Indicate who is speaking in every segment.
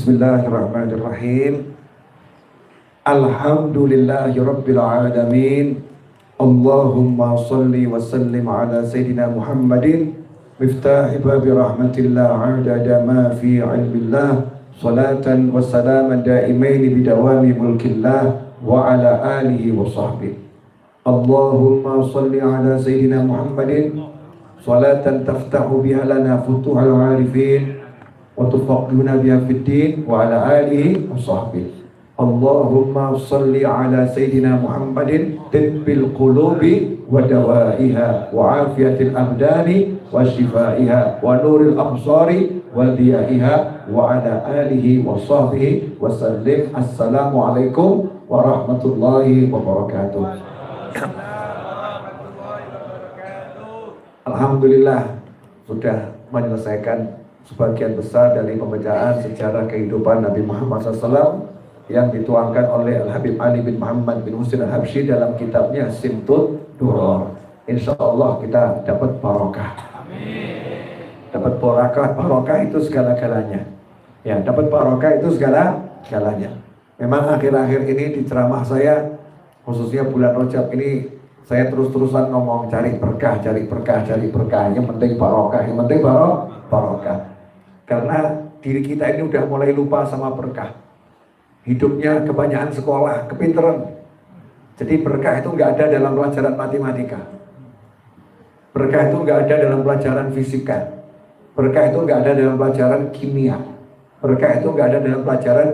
Speaker 1: Bismillahirrahmanirrahim. Alhamdulillahi Rabbil Alamin. Allahumma salli wa sallim ala Sayyidina Muhammadin miftahi babi rahmatillah adada ma fi ilmillah salatan wa salaman daimaini bidawami mulkillah wa ala alihi wa sahbihi. Allahumma salli ala Sayyidina Muhammadin salatan taftahu biha lana futuhal arifin wa tufaqqihuna biha fid din wa ala alihi wa sahbihi. Allahumma salli ala Sayyidina Muhammadin tibbil qulubi wa dawaiha wa afiyatil abdani wa shifaiha wa nuril absari wa diyaiha wa ala alihi wa sahbihi wa sallim. Assalamualaikum warahmatullahi wabarakatuh. Alhamdulillah sudah menyelesaikan sebagian besar dari pembacaan sejarah kehidupan Nabi Muhammad SAW yang dituangkan oleh Al-Habib Ali bin Muhammad bin Husain Al-Habsyi dalam kitabnya Simtud Duror. Insya Allah kita dapat barokah. Dapat barokah itu segala-galanya. Ya, dapat barokah itu segala-galanya. Memang akhir-akhir ini di ceramah saya, khususnya bulan Rajab ini, saya terus-terusan ngomong cari berkah. Yang penting barokah, barokah. Karena diri kita ini udah mulai lupa sama berkah. Hidupnya kebanyakan sekolah, kepinteran. Jadi berkah itu nggak ada dalam pelajaran matematika. Berkah itu nggak ada dalam pelajaran fisika. Berkah itu nggak ada dalam pelajaran kimia. Berkah itu nggak ada dalam pelajaran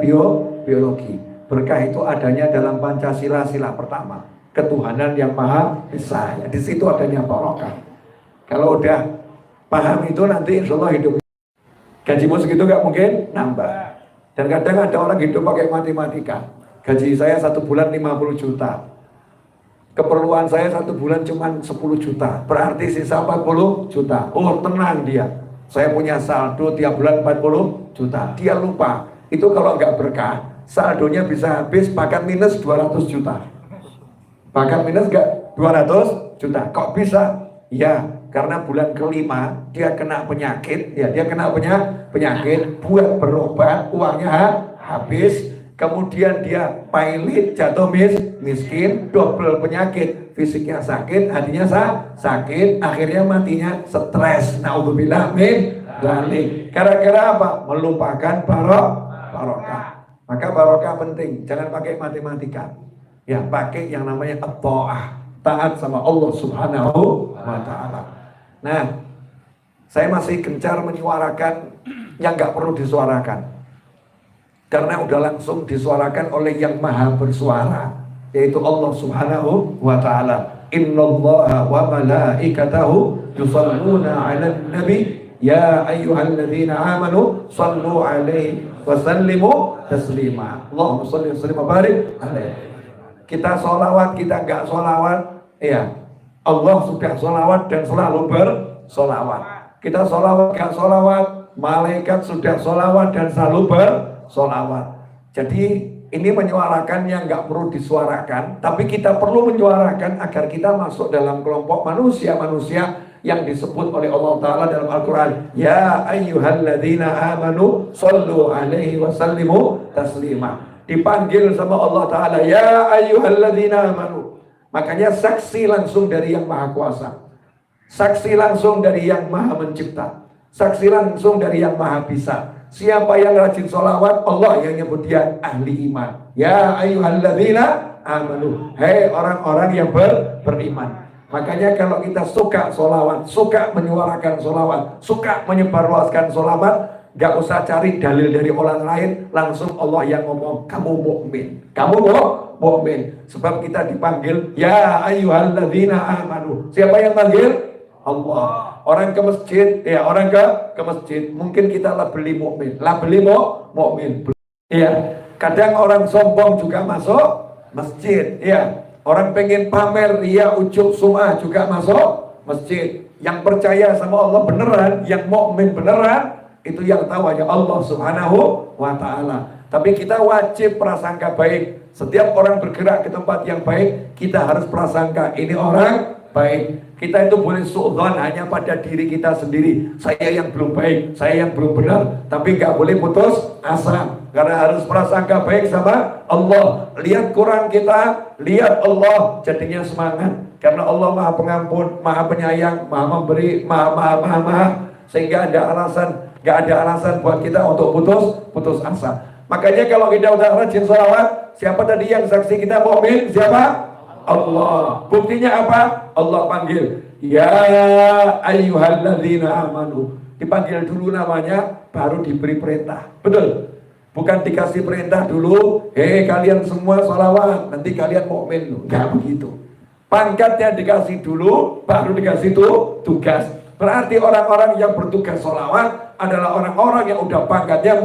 Speaker 1: biologi. Berkah itu adanya dalam Pancasila sila pertama. Ketuhanan yang Maha Esa. Ya, di situ adanya barokah. Kalau udah paham itu nanti insya Allah hidup. Gajimu segitu nggak mungkin nambah. Dan kadang ada orang hidup pakai matematika. Gaji saya 1 bulan 50 juta. Keperluan saya 1 bulan cuma 10 juta. Berarti sisa 40 juta. Oh tenang dia. Saya punya saldo tiap bulan 40 juta. Dia lupa. Itu kalau nggak berkah, saldonya bisa habis bahkan minus 200 juta. Bahkan minus nggak 200 juta. Kok bisa? Ya, karena bulan kelima dia kena penyakit. Ya, dia kena penyakit. Buat berobat uangnya habis. Kemudian dia pailit, jatuh miskin, double penyakit. Fisiknya sakit, hatinya sakit. Akhirnya matinya stres. Naudzubillah min dzalik. Gara-gara apa? Melupakan barokah. Maka barokah penting. Jangan pakai matematika. Ya, pakai yang namanya at-ta'ah. Taat sama Allah Subhanahu wa ta'ala. Nah, saya masih gencar menyuarakan yang gak perlu disuarakan. Karena udah langsung disuarakan oleh yang maha bersuara, yaitu Allah Subhanahu wa ta'ala. Innallaha wa malaikatahu yusalluna 'alan nabi ya ayyuhalladzina amanu sallu 'alaihi wa sallimu taslima. Allahumma shalli wa sallim wa barik alaihi. Kita sholawat, kita enggak sholawat, ya Allah sudah sholawat dan selalu bersolawat. Kita sholawat, enggak sholawat, malaikat sudah sholawat dan selalu bersolawat. Jadi ini menyuarakan yang enggak perlu disuarakan, tapi kita perlu menyuarakan agar kita masuk dalam kelompok manusia-manusia yang disebut oleh Allah Ta'ala dalam Al-Quran. Ya ayyuhalladzina amanu sallu alaihi wa sallimu taslima. Dipanggil sama Allah Ta'ala, ya ayyuhalladzina amanu. Makanya saksi langsung dari yang maha kuasa, saksi langsung dari yang maha mencipta, saksi langsung dari yang maha bisa. Siapa yang rajin sholawat, Allah yang nyebut dia ahli iman. Ya ayyuhalladzina amanu. Hei orang-orang yang beriman. Makanya kalau kita suka sholawat, suka menyuarakan sholawat, suka menyebarluaskan sholawat, gak usah cari dalil dari orang lain, langsung Allah yang ngomong, kamu mukmin, kamu mukmin. Sebab kita dipanggil ya ayyuhalladzina amanu. Siapa yang panggil? Allah. Orang ke masjid, ya orang ke masjid, mungkin kita lah beli mukmin, mukmin. Ya, kadang orang sombong juga masuk masjid. Ya, orang pengen pamer, ya ujub sum'ah juga masuk masjid. Yang percaya sama Allah beneran, yang mukmin beneran, itu yang tahu hanya Allah Subhanahu wa ta'ala. Tapi kita wajib prasangka baik. Setiap orang bergerak ke tempat yang baik, kita harus prasangka ini orang baik. Kita itu boleh suudzon hanya pada diri kita sendiri. Saya yang belum baik, saya yang belum benar. Tapi nggak boleh putus asa, karena harus prasangka baik sama Allah. Lihat Quran kita, lihat Allah, jadinya semangat. Karena Allah Maha Pengampun, Maha Penyayang, Maha Memberi, Maha. Sehingga nggak ada alasan buat kita untuk putus asa. Makanya kalau kita udah rajin sholawat, siapa tadi yang saksi kita mukmin? Siapa? Allah. Buktinya apa? Allah panggil, ya ayyuhalladzina amanu. Dipanggil dulu namanya, baru diberi perintah. Betul? Bukan dikasih perintah dulu, kalian semua sholawat, nanti kalian mukmin. Enggak begitu. Pangkatnya dikasih dulu, baru dikasih tugas. Berarti orang-orang yang bertugas sholawat adalah orang-orang yang udah pangkatnya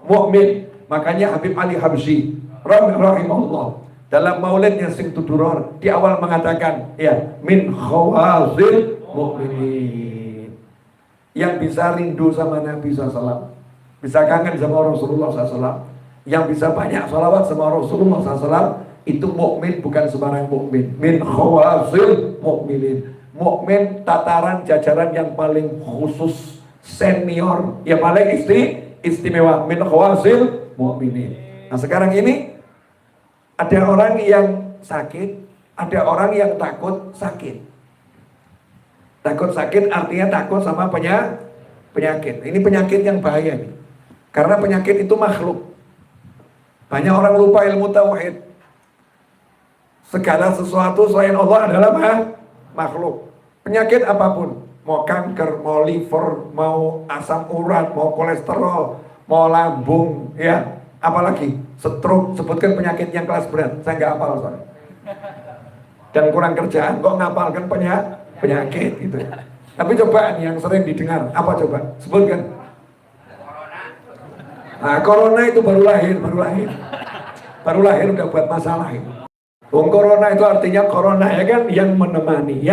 Speaker 1: mukmin. Makanya Habib Ali Habsyi rahimahullah dalam maulidnya sing tuduror di awal mengatakan, ya, min khawazil mu'minin, yang bisa rindu sama Nabi SAW, bisa kangen sama Rasulullah SAW, yang bisa banyak salawat sama Rasulullah SAW, itu mukmin, bukan sembarang mukmin. Min khawazil mu'minin, mukmin tataran jajaran yang paling khusus, senior, yang paling istimewa. Min khawazil mu'minin. Nah sekarang ini ada orang yang sakit, ada orang yang takut sakit. Takut sakit artinya takut sama penyakit. Ini penyakit yang bahaya nih. Karena penyakit itu makhluk. Banyak orang lupa ilmu tauhid. Segala sesuatu selain Allah adalah makhluk. Penyakit apapun, mau kanker, mau liver, mau asam urat, mau kolesterol, mau lambung, ya, apalagi stroke, sebutkan penyakit yang kelas berat. Saya nggak hafal soalnya. Dan kurang kerjaan kok ngapalkan penyakit gitu. Tapi coba yang sering didengar, apa coba? Sebutkan. Nah, corona itu baru lahir. Baru lahir udah buat masalah ini. Corona itu artinya corona, ya kan, yang menemani,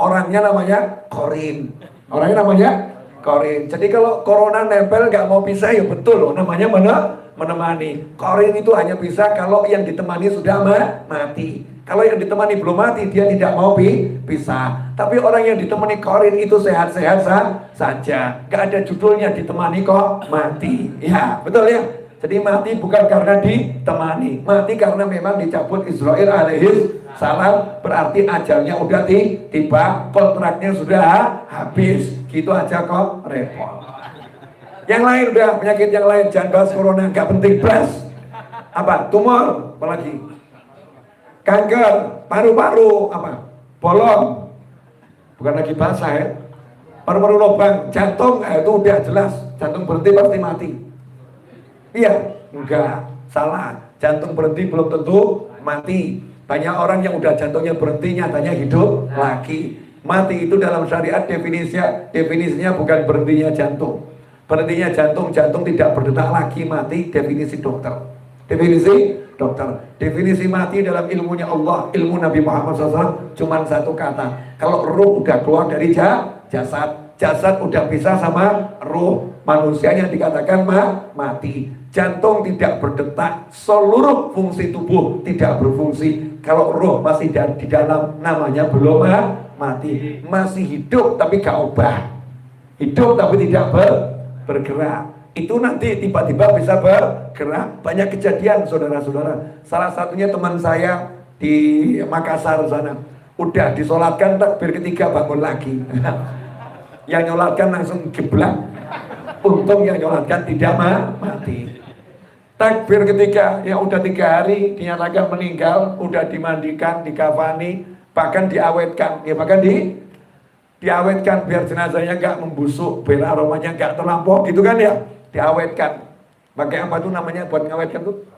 Speaker 1: orangnya namanya korin. Jadi kalau corona nempel nggak mau pisah, ya betul loh, namanya menemani. Korin itu hanya bisa kalau yang ditemani sudah mati. Kalau yang ditemani belum mati, dia tidak mau pisah. Tapi orang yang ditemani korin itu sehat-sehat saja. Gak ada judulnya ditemani kok mati. Ya, betul ya. Jadi mati bukan karena ditemani, mati karena memang dicabut Israel alaihis salam, berarti ajalnya udah tiba, kontraknya sudah habis. Gitu aja kok repot. Yang lain udah, penyakit yang lain, jangan bahas corona, gak penting, bahas apa? Tumor, apalagi kanker, paru-paru, apa? Bolong, bukan lagi basah ya. Paru-paru lubang, jantung, itu udah jelas, jantung berhenti pasti mati. Iya, enggak, salah. Jantung berhenti belum tentu mati. Banyak orang yang udah jantungnya berhenti nyatanya hidup lagi. Mati itu dalam syariat definisinya bukan berhentinya jantung. Berhentinya jantung tidak berdetak lagi, mati, definisi dokter. Definisi mati dalam ilmunya Allah, ilmu Nabi Muhammad SAW cuma satu kata. Kalau ruh udah keluar dari jasad udah pisah sama ruh. Manusianya dikatakan mati. Jantung tidak berdetak, seluruh fungsi tubuh tidak berfungsi. Kalau roh masih di dalam, namanya belum mati. Masih hidup tapi gak obah. Hidup tapi tidak bergerak. Itu nanti tiba-tiba bisa bergerak. Banyak kejadian saudara-saudara. Salah satunya teman saya di Makassar sana. Udah disolatkan, takbir ketiga bangun lagi. Yang nyolatkan langsung geblak. Untung yang nyolatkan tidak mati. Takbir ketiga, ya udah 3 hari dinyatakan meninggal, udah dimandikan, dikafani, bahkan diawetkan, ya bahkan diawetkan biar jenazahnya nggak membusuk, biar aromanya nggak terlampau, gitu kan ya, diawetkan. Pakai apa tuh namanya buat ngawetkan tuh?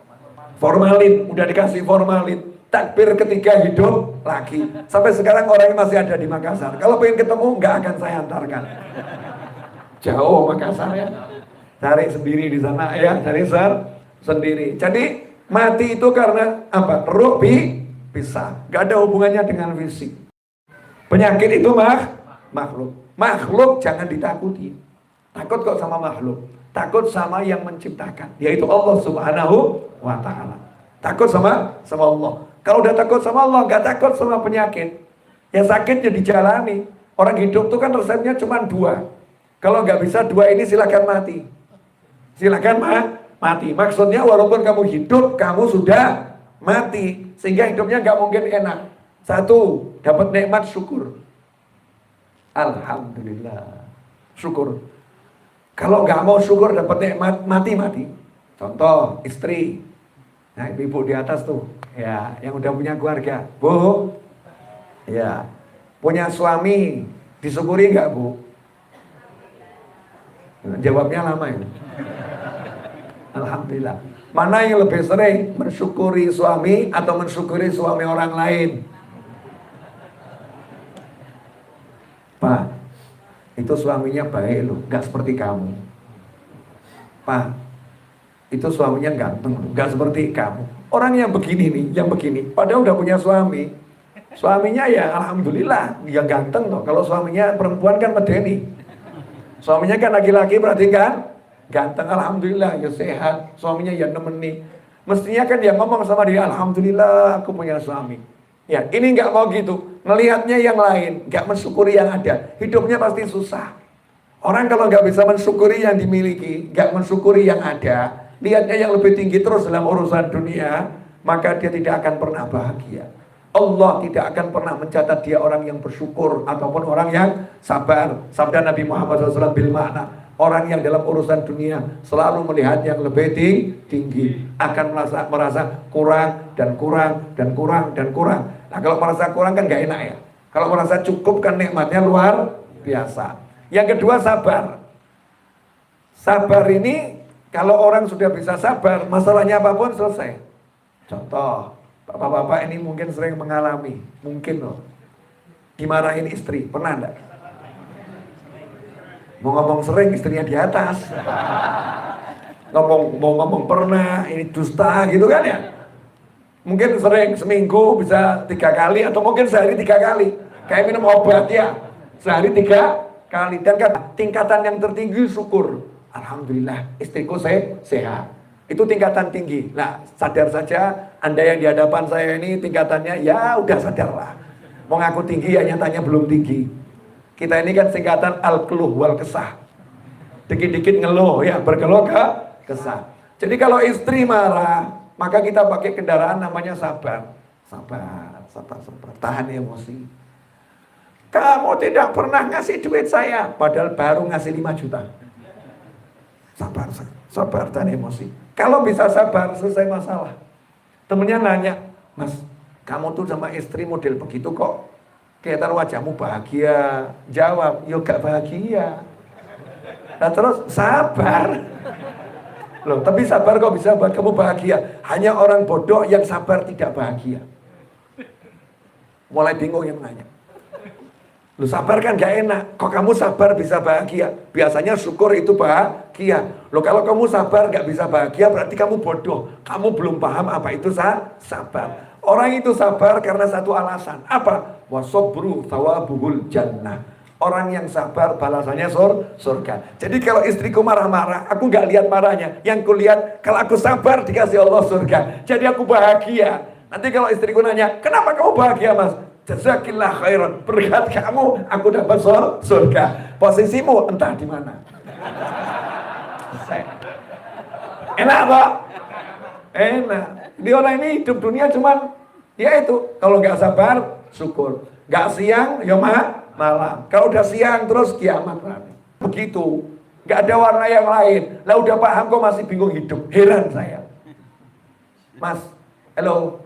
Speaker 1: Formalin, udah dikasih formalin. Takbir ketiga hidup lagi. Sampai sekarang orangnya masih ada di Makassar. Kalau pengen ketemu nggak akan saya antarkan. Jauh Makassar ya. Cari sendiri di sana ya, cari sendiri. Jadi mati itu karena apa? Ruh pisah. Gak ada hubungannya dengan fisik. Penyakit itu makhluk. Makhluk jangan ditakuti. Takut kok sama makhluk. Takut sama yang menciptakan, yaitu Allah Subhanahu wa ta'ala. Takut sama Allah. Kalau udah takut sama Allah, gak takut sama penyakit. Ya sakit ya dijalani. Orang hidup tuh kan resepnya cuma 2. Kalau nggak bisa 2 ini silakan mati. Silakan mati. Maksudnya walaupun kamu hidup, kamu sudah mati. Sehingga hidupnya nggak mungkin enak. 1, dapat nikmat syukur. Alhamdulillah. Syukur. Kalau nggak mau syukur dapat nikmat, mati. Contoh, istri. Nah, ibu di atas tuh. Ya, yang udah punya keluarga. Bu. Ya. Punya suami. Disyukuri nggak, Bu? Jawabnya lama ini. Alhamdulillah. Mana yang lebih sering? Mensyukuri suami atau mensyukuri suami orang lain? Pak, itu suaminya baik loh, gak seperti kamu. Pak, itu suaminya ganteng, gak seperti kamu. Orang yang begini nih, yang begini, padahal udah punya suami. Suaminya ya alhamdulillah, dia ganteng loh. Kalau suaminya perempuan kan medeni. Suaminya kan laki-laki berarti kan ganteng, alhamdulillah, ya sehat. Suaminya ya nemeni. Mestinya kan dia ngomong sama dia, alhamdulillah aku punya suami. Ya, ini nggak mau gitu. Ngelihatnya yang lain, nggak mensyukuri yang ada. Hidupnya pasti susah. Orang kalau nggak bisa mensyukuri yang dimiliki, nggak mensyukuri yang ada, lihatnya yang lebih tinggi terus dalam urusan dunia, maka dia tidak akan pernah bahagia. Allah tidak akan pernah mencatat dia orang yang bersyukur ataupun orang yang sabar. Sabda Nabi Muhammad SAW bil makna, orang yang dalam urusan dunia selalu melihat yang lebih tinggi akan merasa kurang. Nah, kalau merasa kurang kan gak enak ya. Kalau merasa cukup kan nikmatnya luar biasa. Yang kedua, sabar. Sabar ini kalau orang sudah bisa sabar, masalahnya apapun selesai. Contoh, bapak-bapak ini mungkin sering mengalami, mungkin loh, dimarahin istri, pernah enggak? Mau ngomong sering, istrinya di atas. Mau ngomong pernah, ini dusta gitu kan ya. Mungkin sering, seminggu bisa 3 kali, atau mungkin sehari 3 kali. Kayak minum obat ya, sehari 3 kali. Dan kan tingkatan yang tertinggi syukur. Alhamdulillah istriku sehat. Itu tingkatan tinggi. Nah, sadar saja Anda yang di hadapan saya ini tingkatannya ya udah sadarlah. Mau ngaku tinggi ya nyatanya belum tinggi. Kita ini kan singkatan al-keluh wal kesah. Dikit-dikit ngeluh ya, berkeluh kesah. Jadi kalau istri marah, maka kita pakai kendaraan namanya sabar. Sabar. Tahan emosi. Kamu tidak pernah ngasih duit saya, padahal baru ngasih 5 juta. Sabar, tahan emosi. Kalau bisa sabar, selesai masalah. Temennya nanya, Mas, kamu tuh sama istri model begitu kok kelihatan wajahmu bahagia. Jawab, yo gak bahagia. Nah terus sabar. Loh, tapi sabar kok bisa buat kamu bahagia? Hanya orang bodoh yang sabar tidak bahagia. Mulai bingung yang nanya. Loh, sabar kan gak enak. Kok kamu sabar bisa bahagia? Biasanya syukur itu bahagia. Loh, kalau kamu sabar gak bisa bahagia berarti kamu bodoh. Kamu belum paham apa itu sabar. Orang itu sabar karena satu alasan. Apa? Wasobru thawabuhul jannah. Orang yang sabar balasannya surga. Jadi kalau istriku marah-marah, aku gak lihat marahnya. Yang ku lihat, kalau aku sabar dikasih Allah surga. Jadi aku bahagia. Nanti kalau istriku nanya, kenapa kamu bahagia Mas? Jazakillah khairan. Berkat kamu, aku dapat surga. Posisimu entah di mana. Enak Pak? Enak. Di orang ini hidup dunia cuman, ya itu. Kalau gak sabar, syukur. Gak siang, ya malam. Kalau udah siang terus kiamat. Begitu. Gak ada warna yang lain. Lah udah paham kok masih bingung hidup. Heran saya. Mas, halo.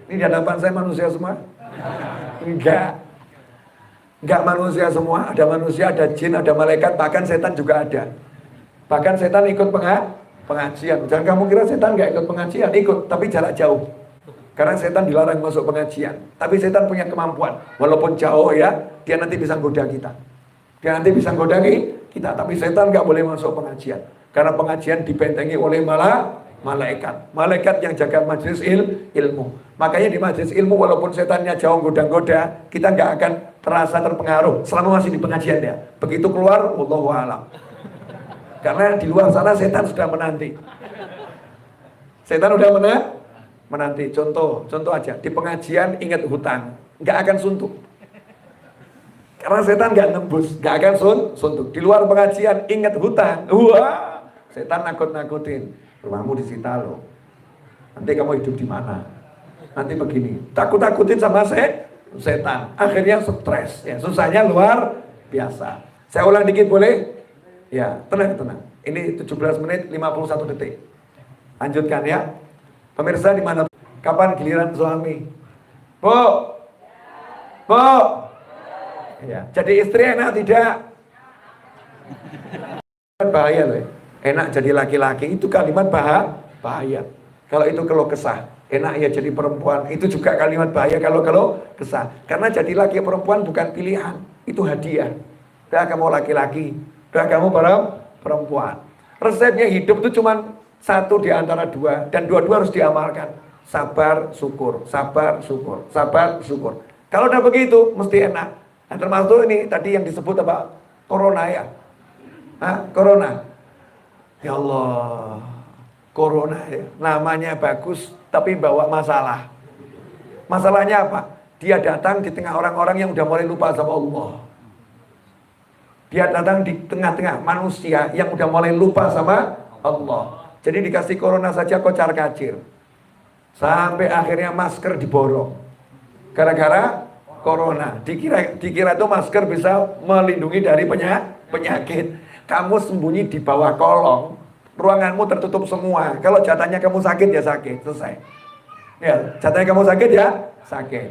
Speaker 1: Ini di hadapan saya manusia semua? Enggak manusia semua. Ada manusia, ada jin, ada malaikat. Bahkan setan juga ada. Bahkan setan ikut pengajian. Jangan kamu kira setan gak ikut pengajian. Ikut, tapi jarak jauh. Karena setan dilarang masuk pengajian. Tapi setan punya kemampuan. Walaupun jauh ya, dia nanti bisa goda kita. Dia nanti bisa goda kita. Tapi setan gak boleh masuk pengajian. Karena pengajian dibentengi oleh malaikat. Malaikat yang jaga majelis ilmu. Makanya di majelis ilmu walaupun setannya jauh goda-goda, kita gak akan terasa terpengaruh. Selama masih di pengajian ya. Begitu keluar, wallahu a'lam. Karena di luar sana setan sudah menanti. Setan udah menanti. Contoh aja, di pengajian ingat hutang, nggak akan suntuk. Karena setan nggak nembus, nggak akan suntuk. Di luar pengajian ingat hutan, wah, setan nakut-nakutin. Rumahmu disita loh. Nanti kamu hidup di mana? Nanti begini, takut-takutin sama setan. Akhirnya stres, ya susahnya luar biasa. Saya ulang dikit boleh? Ya, tenang. Ini 17 menit 51 detik. Lanjutkan ya. Pemirsa di mana? Kapan giliran suami? Bu, ya, jadi istri enak tidak? Bahaya loh. Enak jadi laki-laki itu kalimat bahaya. Kalau itu keluh kesah, enak ya jadi perempuan, itu juga kalimat bahaya kalau kesah. Karena jadi laki perempuan bukan pilihan, itu hadiah. Udah kamu laki-laki, udah kamu perempuan. Resepnya hidup itu cuma satu di antara dua, dan dua-dua harus diamalkan. Sabar, syukur, sabar, syukur, sabar, syukur. Kalau udah begitu, mesti enak. Nah, termasuk ini tadi yang disebut apa? Corona ya. Corona. Ya Allah, corona ya. Namanya bagus, tapi bawa masalah. Masalahnya apa? Dia datang di tengah orang-orang yang udah mulai lupa sama Allah. Dia datang di tengah-tengah manusia yang udah mulai lupa sama Allah. Jadi dikasih corona saja kocar kacir. Sampai akhirnya masker diborong. Gara-gara corona. Dikira itu masker bisa melindungi dari penyakit. Kamu sembunyi di bawah kolong, ruanganmu tertutup semua. Kalau jatahnya kamu sakit ya sakit, selesai. Ya, jatahnya kamu sakit ya sakit.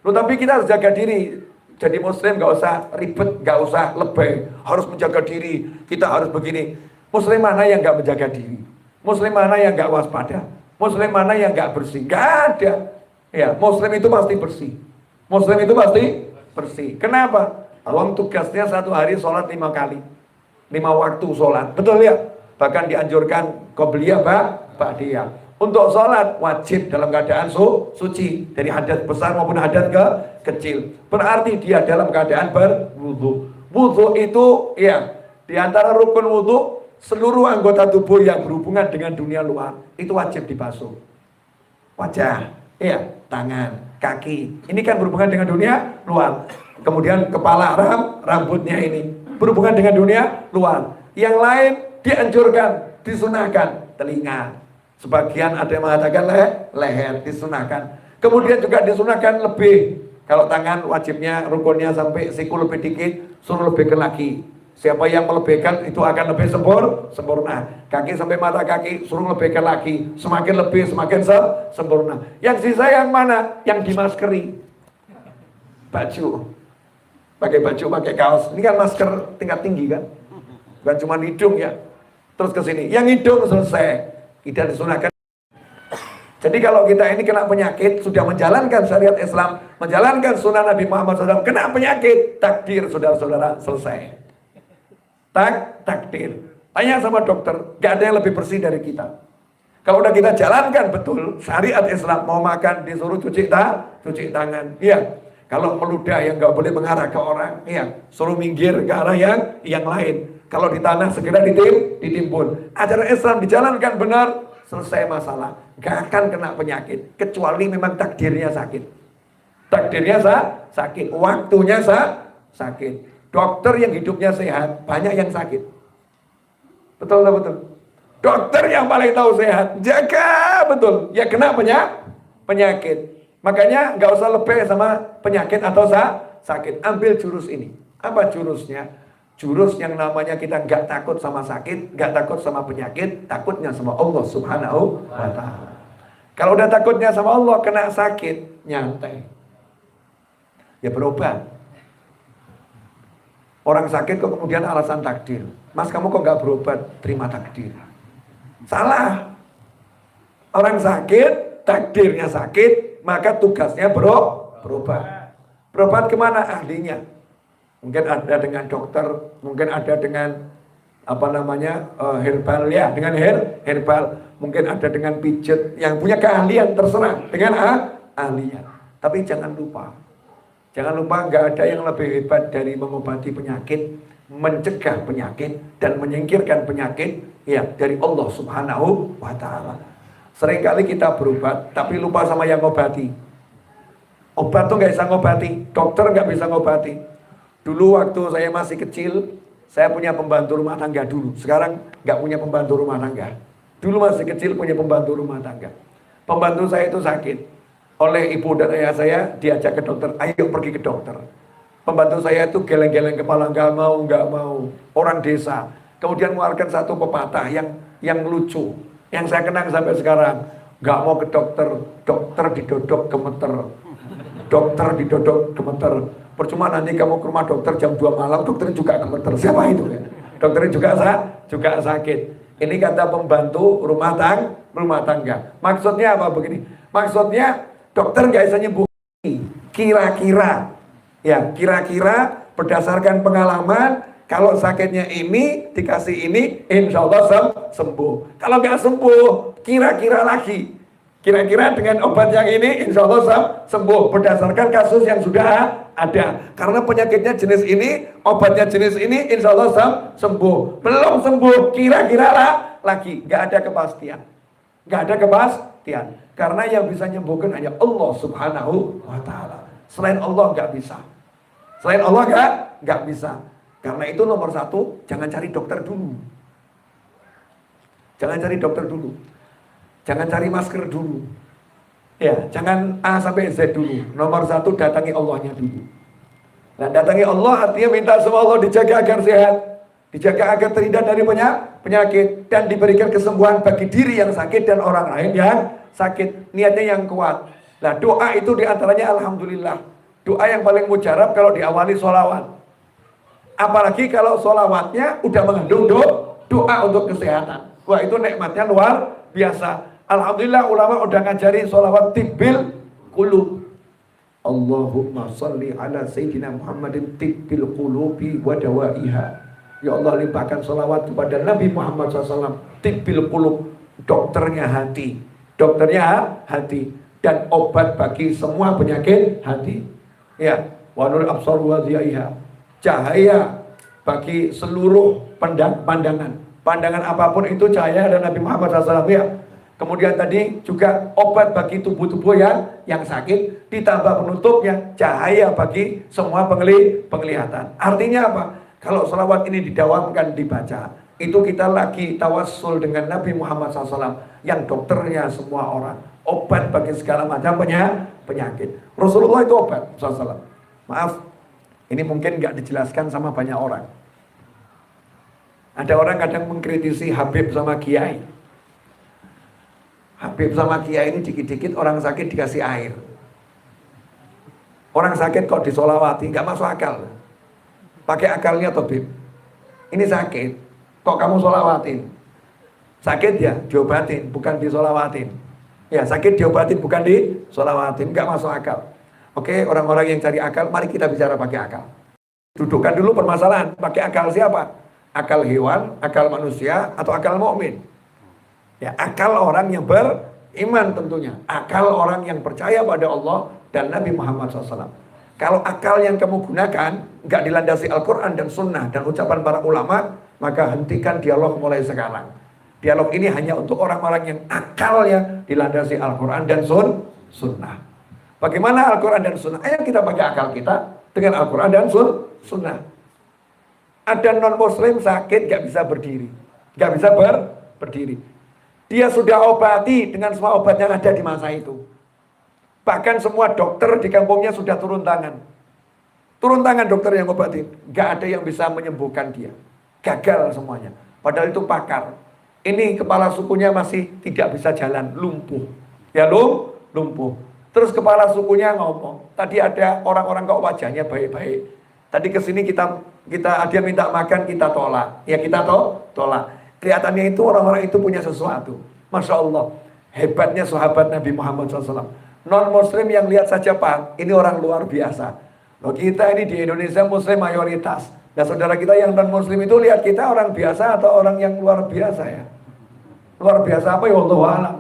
Speaker 1: Loh, tapi kita harus jaga diri. Jadi muslim gak usah ribet, gak usah lebay. Harus menjaga diri, kita harus begini. Muslim mana yang gak menjaga diri? Muslim mana yang gak waspada? Muslim mana yang gak bersih? Gak ada. Ya, muslim itu pasti bersih. Muslim itu pasti bersih. Kenapa? Awang tugasnya satu hari sholat 5 kali. 5 waktu sholat. Betul ya? Bahkan dianjurkan qobliyah ba'diyah. Untuk sholat wajib dalam keadaan suci. Dari hadas besar maupun hadas kecil. Berarti dia dalam keadaan berwudu. Wudu itu ya, di antara rukun wudu, seluruh anggota tubuh yang berhubungan dengan dunia luar itu wajib dibasuh. Wajah, iya, tangan, kaki. Ini kan berhubungan dengan dunia luar. Kemudian kepala, rambutnya ini berhubungan dengan dunia luar. Yang lain dianjurkan, disunahkan. Telinga, sebagian ada yang mengatakan leher, disunahkan. Kemudian juga disunahkan lebih. Kalau tangan wajibnya rukunnya sampai siku lebih dikit, suruh lebihkan lagi. Siapa yang melebihkan itu akan lebih sempurna. Kaki sampai mata kaki suruh lebihkan lagi. Semakin lebih semakin sempurna. Yang sisa yang mana? Yang dimaskeri. Baju. Pakai baju, pakai kaos. Ini kan masker tingkat tinggi kan? Bukan cuma hidung ya. Terus ke sini. Yang hidung selesai. Tidak disunahkan. Jadi kalau kita ini kena penyakit, sudah menjalankan syariat Islam, menjalankan sunnah Nabi Muhammad SAW, kena penyakit, takdir saudara-saudara selesai. Takdir. Tanya sama dokter, gak ada yang lebih bersih dari kita. Kalau udah kita jalankan betul syariat Islam, mau makan disuruh cuci tangan. Iya. Kalau meludah yang gak boleh mengarah ke orang, iya, suruh minggir ke arah yang lain. Kalau di tanah segera ditimbun. Ajaran Islam dijalankan benar, selesai masalah. Gak akan kena penyakit, kecuali memang takdirnya sakit. Takdirnya sakit, waktunya sakit. Dokter yang hidupnya sehat, banyak yang sakit. Betul. Dokter yang paling tahu sehat, jaga betul, ya kena penyakit. Makanya gak usah lebih sama penyakit atau sakit. Ambil jurus ini. Apa jurusnya? Jurus yang namanya kita gak takut sama sakit, gak takut sama penyakit, takutnya sama Allah Subhanahu wa ta'ala. Kalau udah takutnya sama Allah, kena sakit, nyantai. Ya berobat. Orang sakit kok kemudian alasan takdir. Mas, kamu kok gak berobat? Terima takdir. Salah. Orang sakit, takdirnya sakit, maka tugasnya berobat. Berobat kemana? Ahlinya. Mungkin ada dengan dokter, mungkin ada dengan herbal ya, dengan herbal, mungkin ada dengan pijet, yang punya keahlian terserah dengan ahlinya. Tapi jangan lupa nggak ada yang lebih hebat dari mengobati penyakit, mencegah penyakit dan menyingkirkan penyakit ya dari Allah Subhanahu wa ta'ala. Seringkali kita berobat tapi lupa sama yang ngobati. Obat tuh nggak bisa ngobati, dokter nggak bisa ngobati. Dulu waktu saya masih kecil, saya punya pembantu rumah tangga dulu. Sekarang nggak punya pembantu rumah tangga. Dulu masih kecil punya pembantu rumah tangga. Pembantu saya itu sakit. Oleh ibu dan ayah saya diajak ke dokter, ayo pergi ke dokter. Pembantu saya itu geleng-geleng kepala, nggak mau. Orang desa. Kemudian mengeluarkan satu pepatah yang lucu. Yang saya kenang sampai sekarang. Nggak mau ke dokter, dokter didodok gemeter. Dokter didodok gemeter. Percuma nanti kamu ke rumah dokter jam 2 malam, dokternya juga gemeter. Siapa itu? Dokternya juga sakit. Ini kata pembantu rumah tangga. Maksudnya apa begini? Maksudnya dokter nggak bisa nyembuh. Kira-kira, ya kira-kira berdasarkan pengalaman, kalau sakitnya ini dikasih ini, insya Allah sembuh. Kalau nggak sembuh, kira-kira lagi. Kira-kira dengan obat yang ini insya Allah sembuh berdasarkan kasus yang sudah ada. Karena penyakitnya jenis ini, obatnya jenis ini insya Allah sembuh. Belum sembuh, kira-kira lagi. Gak ada kepastian. Gak ada kepastian. Karena yang bisa menyembuhkan hanya Allah Subhanahu wa ta'ala. Selain Allah gak bisa. Selain Allah gak bisa. Karena itu nomor satu, jangan cari dokter dulu. Jangan cari dokter dulu. Jangan cari masker dulu. Ya, jangan A sampai Z dulu. Nomor satu, datangi Allahnya dulu. Nah, datangi Allah artinya minta sama Allah dijaga agar sehat. Dijaga agar terhindar dari penyakit. Dan diberikan kesembuhan bagi diri yang sakit dan orang lain yang sakit. Niatnya yang kuat. Nah, doa itu diantaranya Alhamdulillah. Doa yang paling mujarab kalau diawali sholawat. Apalagi kalau sholawatnya udah mengandung doa untuk kesehatan. Wah, itu nikmatnya luar biasa. Alhamdulillah ulama udah ngajari sholawat tibbil qulub. Allahumma salli ala Sayyidina Muhammadin tibbil qulubi wa dawaiha. Ya Allah, limpahkan sholawat kepada Nabi Muhammad SAW. Tibbil qulub, dokternya hati. Dokternya hati. Dan obat bagi semua penyakit hati. Ya, wa nur absar wa dhiyaiha. Cahaya bagi seluruh pandangan. Pandangan apapun itu cahaya dan Nabi Muhammad SAW. Ya. Kemudian tadi juga obat bagi tubuh-tubuh yang sakit, ditambah penutupnya cahaya bagi semua penglihatan. Artinya apa? Kalau sholawat ini didawamkan, dibaca, itu kita lagi tawassul dengan Nabi Muhammad SAW yang dokternya semua orang, obat bagi segala macam penyakit. Rasulullah itu obat SAW. Maaf, ini mungkin nggak dijelaskan sama banyak orang. Ada orang kadang mengkritisi Habib sama Kiai. Habib sama Kiai ini dikit-dikit orang sakit dikasih air. Orang sakit kok disolawati, nggak masuk akal. Pakai akalnya Habib. Ini sakit, kok kamu solawatin? Sakit ya, diobatin, bukan disolawatin. Ya, sakit diobatin, bukan disolawatin, nggak masuk akal. Oke, orang-orang yang cari akal, mari kita bicara pakai akal. Dudukkan dulu permasalahan, pakai akal siapa? Akal hewan, akal manusia, atau akal mukmin? Ya, akal orang yang beriman tentunya. Akal orang yang percaya pada Allah dan Nabi Muhammad SAW. Kalau akal yang kamu gunakan nggak dilandasi Al-Quran dan Sunnah dan ucapan para ulama, maka hentikan dialog mulai sekarang. Dialog ini hanya untuk orang-orang yang akalnya dilandasi Al-Quran dan Sunnah. Bagaimana Al-Quran dan Sunnah? Ayo kita pakai akal kita dengan Al-Quran dan Sunnah. Ada non-muslim sakit nggak bisa berdiri, nggak bisa berdiri. Dia sudah obati dengan semua obat yang ada di masa itu. Bahkan semua dokter di kampungnya sudah turun tangan. Turun tangan dokter yang obatin. Gak ada yang bisa menyembuhkan dia. Gagal semuanya. Padahal itu pakar. Ini kepala sukunya masih tidak bisa jalan, lumpuh. Ya lumpuh. Terus kepala sukunya ngomong. Tadi ada orang-orang kok wajahnya baik-baik. Tadi kesini kita dia minta makan, kita tolak. Ya kita tolak. Kelihatannya itu orang-orang itu punya sesuatu. Masya Allah. Hebatnya sahabat Nabi Muhammad SAW. Non-muslim yang lihat saja Pak, ini orang luar biasa. Loh, kita ini di Indonesia muslim mayoritas. Nah saudara kita yang non-muslim itu lihat kita orang biasa atau orang yang luar biasa ya? Luar biasa apa ya? Wallahu a'lam.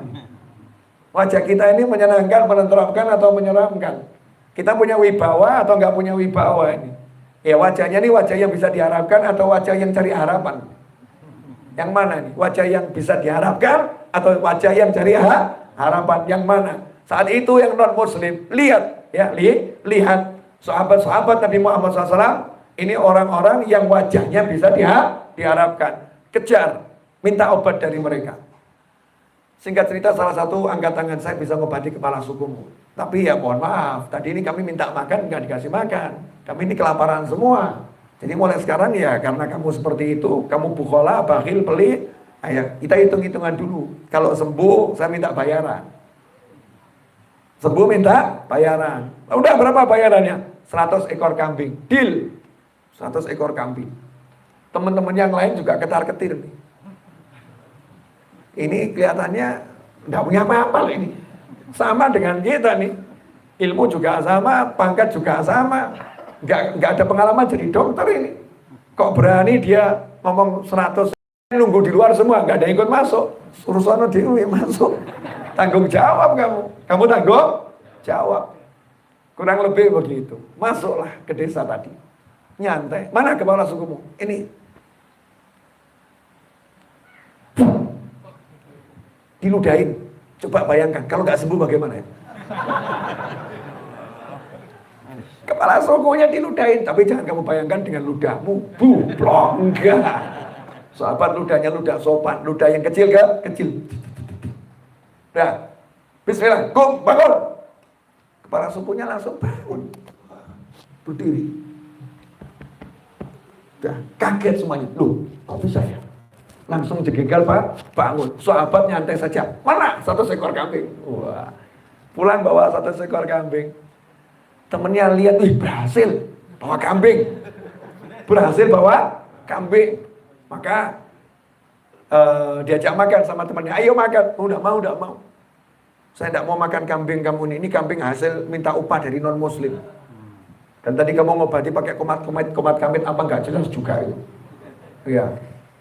Speaker 1: Wajah kita ini menyenangkan, menenteramkan atau menyeramkan? Kita punya wibawa atau nggak punya wibawa ini? Ya wajahnya ini wajah yang bisa diharapkan atau wajah yang cari harapan? Yang mana nih? Wajah yang bisa diharapkan atau wajah yang cari harapan? Yang mana? Saat itu yang non muslim lihat ya, lihat sahabat-sahabat Nabi Muhammad SAW Ini orang-orang yang wajahnya bisa diharapkan. Kejar, minta obat dari mereka. Singkat cerita, salah satu angkat tangan saya bisa ngobati kepala sukumu. Tapi ya mohon maaf, tadi ini kami minta makan, nggak dikasih makan. Kami ini kelaparan semua. Jadi mulai sekarang ya, karena kamu seperti itu, kamu bukhola, bakhil, pelit, ayo kita hitung-hitungan dulu. Kalau sembuh, saya minta bayaran. Sembuh minta bayaran. Udah berapa bayarannya? 100 ekor kambing. Deal. 100 ekor kambing. Teman-teman yang lain juga ketar-ketir nih. Ini kelihatannya nggak punya apa-apa ini. Sama dengan kita nih. Ilmu juga sama, pangkat juga sama. Nggak ada pengalaman jadi dokter ini. Kok berani dia ngomong 100, nunggu di luar semua, nggak ada yang ikut masuk. Suruh sono dewe masuk. Tanggung jawab kamu. Kamu tanggung jawab. Kurang lebih begitu. Masuklah ke desa tadi. Nyantai. Mana kepala sukumu? Ini. Diludahin. Coba bayangkan, kalau nggak sembuh bagaimana ya? Kepala sukunya diludahin, tapi jangan kamu bayangkan dengan ludahmu, blok, enggak. Sahabat ludahnya ludah sopan, ludah yang kecil ke kecil. Dah, bismillah, kum, bangun. Kepala sukunya langsung bangun, berdiri. Dah, kaget semuanya. Loh, kok bisa ya? Langsung jengkel Pak, bangun. Sahabat nyantai saja. Mana? 100 ekor kambing. Wah, pulang bawa 100 ekor kambing. Temennya lihat, wih berhasil bawa kambing. Berhasil bawa kambing. Maka diajak makan sama temannya. Ayo makan. Udah mau. Saya tidak mau makan kambing kamu ini kambing hasil minta upah dari non muslim. Dan tadi kamu ngobati pakai komat kamit apa enggak jelas juga itu. Iya.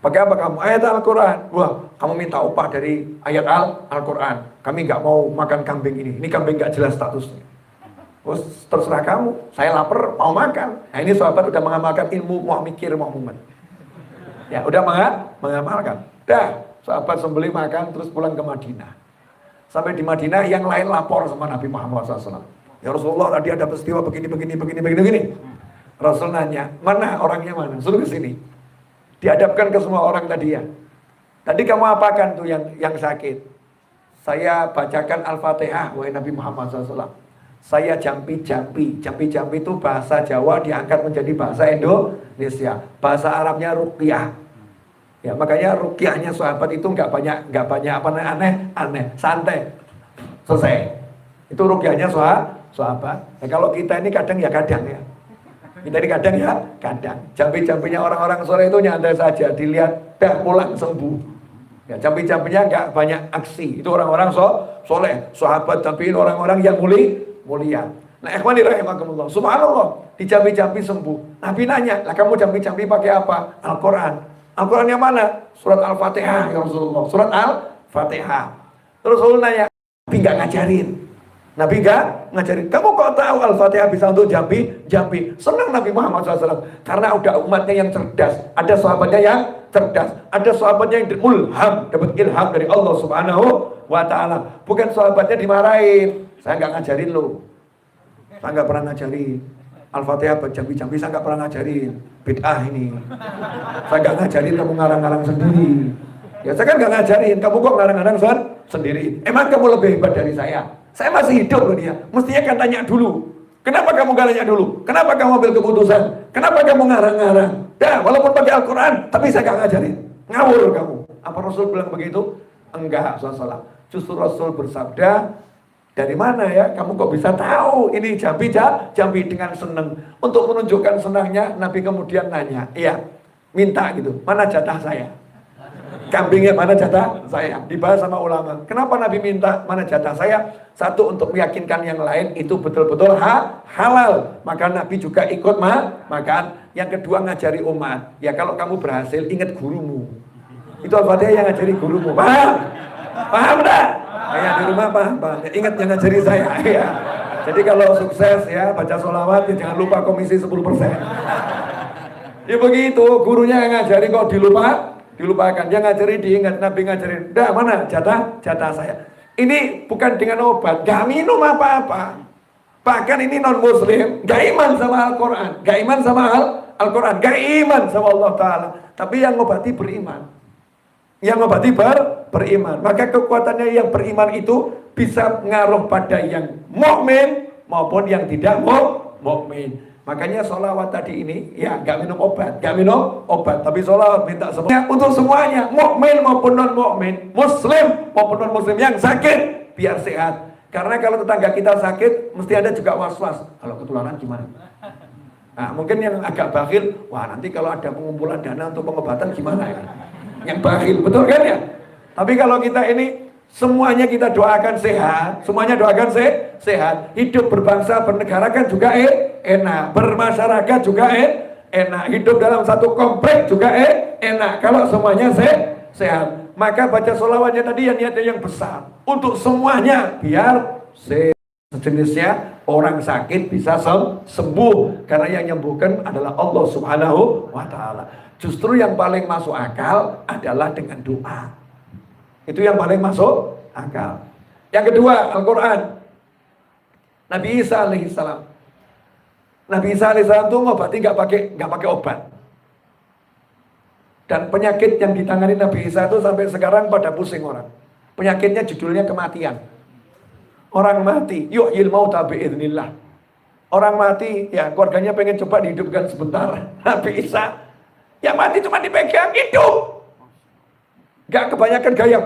Speaker 1: Pakai apa kamu? Ayat Al-Quran. Wah, kamu minta upah dari ayat Al-Quran. Kami nggak mau makan kambing ini. Ini kambing nggak jelas statusnya. Terus terserah kamu. Saya lapar, mau makan. Nah ini sahabat udah mengamalkan ilmu, mau mikir, mau mumet. Ya, udah mengamalkan. Dah, sahabat sembelih makan, terus pulang ke Madinah. Sampai di Madinah, yang lain lapor sama Nabi Muhammad SAW. Ya Rasulullah, tadi ada peristiwa begini. Rasul nanya, mana orangnya mana? Suruh ke sini. Dihadapkan ke semua orang tadi ya. Tadi kamu apakan tuh yang sakit? Saya bacakan Al-Fatihah, wahai Nabi Muhammad SAW. Saya jampi-jampi. Jampi-jampi itu bahasa Jawa diangkat menjadi bahasa Indonesia. Bahasa Arabnya ruqyah. Ya, makanya ruqyahnya sahabat itu nggak banyak apa aneh, santai. Selesai. Itu ruqyahnya sahabat. Nah, kalau kita ini kadang ya. Kita ini kadang. Jampi-jampinya orang-orang soleh itu nyantai saja. Dilihat, dah pulang sembuh. Ya, jampi-jampinya nggak banyak aksi. Itu orang-orang soleh, sahabat, tapi orang-orang yang mulia. Nah, ikhwani rahimakumullah. Subhanallah, dijampi-jampi sembuh. Nabi nanya, lah kamu jampi-jampi pakai apa? Al-Quran. Al-Quran yang mana? Surat Al-Fatihah ya Rasulullah. Surat Al-Fatihah. Terus Rasul nanya, Nabi nggak ngajarin. Nabi nggak ngajarin. Kamu kok tahu Al-Fatihah bisa untuk jampi? Senang Nabi Muhammad SAW. Karena udah umatnya yang cerdas. Ada sahabatnya yang cerdas. Ada sahabatnya yang mulham. Dapat ilham dari Allah Subhanahu wa Ta'ala. Bukan sahabatnya dimarahin. Saya nggak ngajarin lo. Saya nggak pernah ngajarin. Al-Fatihah jampi-jampi saya nggak pernah ngajarin. Bid'ah ini. Saya nggak ngajarin kamu ngarang-ngarang sendiri. Ya saya kan nggak ngajarin. Kamu kok ngarang-ngarang sendiri. Emang kamu lebih hebat dari saya? Saya masih hidup loh dia. Mestinya kan tanya dulu. Kenapa kamu gak tanya dulu? Kenapa kamu ambil keputusan? Kenapa kamu ngarang-ngarang? Dah, walaupun pakai Al-Quran, tapi saya gak ngajarin. Ngawur kamu. Apa Rasul bilang begitu? Enggak, salah. Justru Rasul bersabda, dari mana ya? Kamu kok bisa tahu? Ini jambi dengan senang. Untuk menunjukkan senangnya, Nabi kemudian nanya, iya, minta gitu. Mana jatah saya? Kambingnya mana jatah saya? Dibahas sama ulama. Kenapa Nabi minta mana jatah saya? Satu, untuk meyakinkan yang lain itu betul-betul halal. Maka Nabi juga ikut makan. Yang kedua, ngajari umat. Ya kalau kamu berhasil, ingat gurumu. Itu Al-Fatihah yang ngajari gurumu. Paham? Paham enggak? Ya di rumah paham. Ingat yang ngajari saya. Ya. Jadi kalau sukses ya baca sholawat, ya jangan lupa komisi 10%. Ya begitu, gurunya yang ngajari kok dilupakan. Yang ngajari diingat, Nabi ngajarin. Dah mana jatah saya. Ini bukan dengan obat, gak minum apa-apa. Bahkan ini non muslim, gak iman sama Al-Quran, gak iman sama Al-Quran, gak iman sama Allah Ta'ala. Tapi yang ngobati beriman. Yang ngobati beriman. Maka kekuatannya yang beriman itu bisa ngaruh pada yang mukmin maupun yang tidak mukmin. Makanya sholawat tadi ini, ya gak minum obat. Tapi sholawat minta semuanya. Untuk semuanya, mukmin maupun non-mukmin, muslim maupun non-muslim yang sakit, biar sehat. Karena kalau tetangga kita sakit, mesti ada juga was-was. Kalau ketularan gimana? Nah, mungkin yang agak bakhil, wah nanti kalau ada pengumpulan dana untuk pengobatan gimana ya? Yang bakhil, betul kan ya? Tapi kalau kita ini, semuanya kita doakan sehat, semuanya doakan sehat. Hidup berbangsa, bernegara kan juga enak. Bermasyarakat juga enak. Hidup dalam satu komplek juga enak. Kalau semuanya sehat. Maka baca sholawatnya tadi yang niatnya yang besar. Untuk semuanya, biar sejenisnya orang sakit bisa sembuh. Karena yang menyembuhkan adalah Allah Subhanahu wa Ta'ala. Justru yang paling masuk akal adalah dengan doa. Itu yang paling masuk akal. Yang kedua, Al-Quran. Nabi Isa alaihissalam. Nabi Isa alaihissalam itu ngobati nggak pakai obat. Dan penyakit yang ditangani Nabi Isa itu sampai sekarang pada pusing orang. Penyakitnya judulnya kematian. Orang mati, yuhyil mauta bi'iznillah. Orang mati, ya keluarganya pengen coba dihidupkan sebentar. Nabi Isa, yang mati cuma dipegang, hidup. Enggak kebanyakan gaya.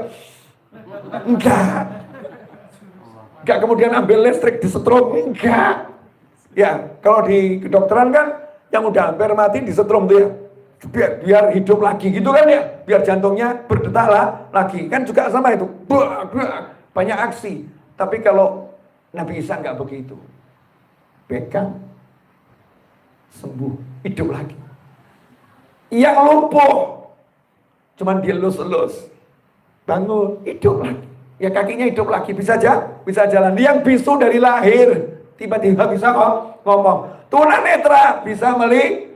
Speaker 1: Enggak kemudian ambil listrik disetrum, enggak. Ya, kalau di kedokteran kan, yang udah hampir mati disetrum tuh ya. Biar hidup lagi gitu kan ya, biar jantungnya berdetak lagi kan juga sama itu, banyak aksi. Tapi kalau Nabi Isa nggak begitu, pegang sembuh, hidup lagi. Yang lumpuh cuman dielus-elus, bangun, hidup lagi. Ya kakinya hidup lagi, bisa jalan. Yang bisu dari lahir tiba-tiba bisa ngomong. Tunanetra bisa melihat.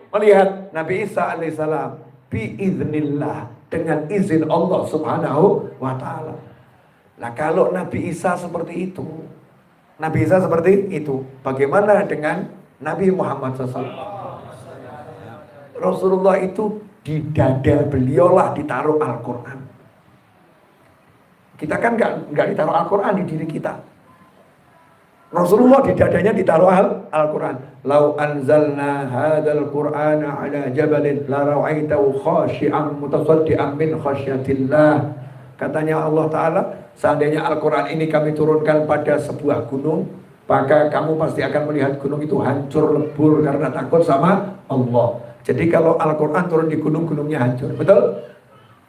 Speaker 1: Nabi Isa alaihissalam biiznillah, dengan izin Allah Subhanahu wa Ta'ala. Nah kalau Nabi Isa seperti itu, bagaimana dengan Nabi Muhammad SAW? Rasulullah itu di dada beliaulah ditaruh Al-Quran. Kita kan nggak ditaruh Al-Quran di diri kita. Rasulullah di dadanya ditaruh Al-Quran. Lau anzalna hadzal Qur'ana ala jabalin la ra'aitahu khashi'an mutasaddian min khasyatillah. Katanya Allah Ta'ala, seandainya Al-Quran ini kami turunkan pada sebuah gunung, maka kamu pasti akan melihat gunung itu hancur lebur karena takut sama Allah. Jadi kalau Al-Quran turun di gunung, gunungnya hancur. Betul?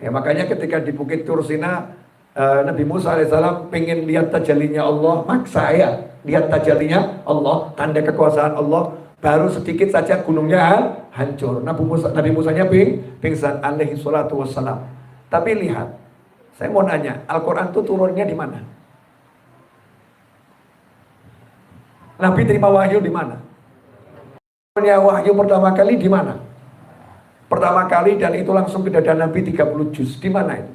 Speaker 1: Ya makanya ketika di Bukit Tursina, Nabi Musa AS pengen lihat tajallinya Allah, maksa ya lihat tajallinya Allah, tanda kekuasaan Allah. Baru sedikit saja gunungnya hancur. Nabi Musanya pingsan alaihi salatu wassalam. Tapi lihat, saya mau nanya, Al-Quran itu turunnya di mana? Nabi terima wahyu di mana? Turunnya wahyu pertama kali di mana? Pertama kali dan itu langsung ke dada Nabi 30 juz. Di mana itu?